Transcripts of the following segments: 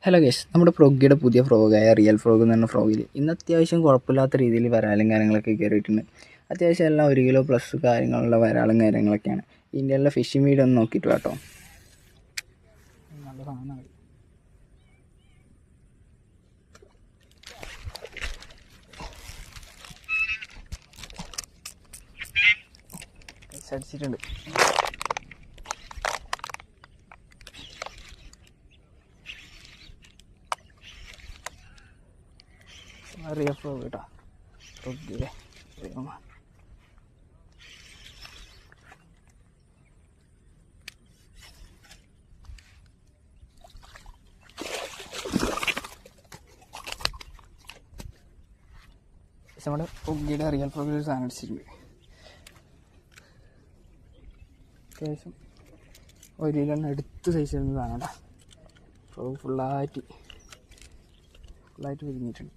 Hello guys, നമ്മുടെ ഫ്രോഗിയുടെ പുതിയ ഫ്രോഗായ real frog എന്ന് പറഞ്ഞ ഫ്രോഗിൽ ഇന്ന് അത്യാവശ്യം കുഴപ്പമില്ലാത്ത രീതിയിൽ വരാലും കാര്യങ്ങളൊക്കെ കയറിയിട്ടുണ്ട്. അത്യാവശ്യം എല്ലാം 1 കിലോ പ്ലസ് കാര്യങ്ങളുള്ള വരാളും കാര്യങ്ങളൊക്കെയാണ്. ഇന്ത്യയിലെ ഫിഷിംഗ് വീഡിയോ ഒന്ന് നോക്കിയിട്ട് കേട്ടോ. നല്ല സാധനമാണ്. അടിച്ചിട്ടുണ്ട്. റിയൽ ഫ്രോഗ് കേട്ടോ. ഫ്രോഗിലെ നമ്മുടെ ഫ്രോഗിയുടെ റിയൽ ഫ്രോഗിൽ സാധനം അടിച്ചിട്ടുണ്ട്. അത്യാവശ്യം 1 കിലോ എടുത്ത് സൈസ് വരുന്നതാണ് കേട്ടോ. ഫ്രോഗ് ഫുള്ളായിട്ട് വിരിഞ്ഞിട്ടുണ്ട്.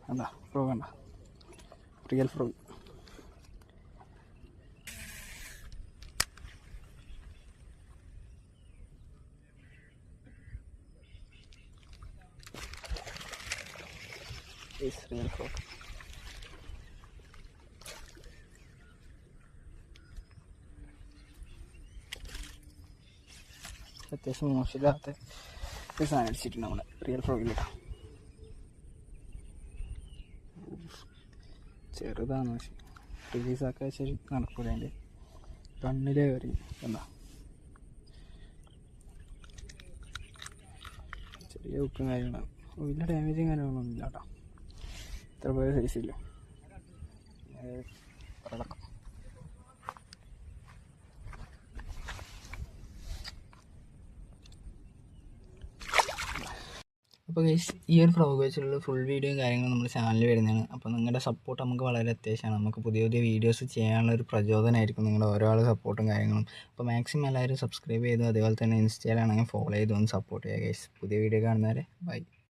കണ്ട ഫ്രോഗ് കണ്ട, റിയൽ ഫ്രോഗ്. റിയൽ ഫ്രോഗ് അത്യാവശ്യം മോശമില്ലാത്ത ഒരു സാധനം അടിച്ചിട്ടുണ്ട് നമ്മുടെ റിയൽ ഫ്രോഗിലിട്ടാ. ചെറുതാണ്, പക്ഷെ റിലീസാക്കാൻ ശരി നടക്കൂല. അതിൻ്റെ കണ്ണിലേ കയറി എന്താ ചെറിയ ഉക്കും കാര്യങ്ങളാണ്. വലിയ ഡാമേജും കാര്യങ്ങളൊന്നും ഇല്ല കേട്ടോ. ഇത്ര പേര് സൈസില്ല. അടക്കം അപ്പോൾ ഗൈസ്, ഈ ഒരു ഫ്രോഗ് വെച്ചുള്ള ഫുൾ വീഡിയോയും കാര്യങ്ങളും നമ്മുടെ ചാനലിൽ വരുന്നതാണ്. അപ്പോൾ നിങ്ങളുടെ സപ്പോർട്ട് നമുക്ക് വളരെ അത്യാവശ്യമാണ്. നമുക്ക് പുതിയ പുതിയ വീഡിയോസ് ചെയ്യാനുള്ള ഒരു പ്രചോദനമായിരിക്കും നിങ്ങളുടെ ഓരോ സപ്പോർട്ടും കാര്യങ്ങളും. അപ്പോൾ മാക്സിമം എല്ലാവരും സബ്സ്ക്രൈബ് ചെയ്തു, അതേപോലെ തന്നെ ഇൻസ്റ്റയിലാണെങ്കിൽ ഫോളോ ചെയ്തു ഒന്ന് സപ്പോർട്ട് ചെയ്യുക ഗൈസ്. പുതിയ വീഡിയോ കാണുന്നവരെ ബൈ.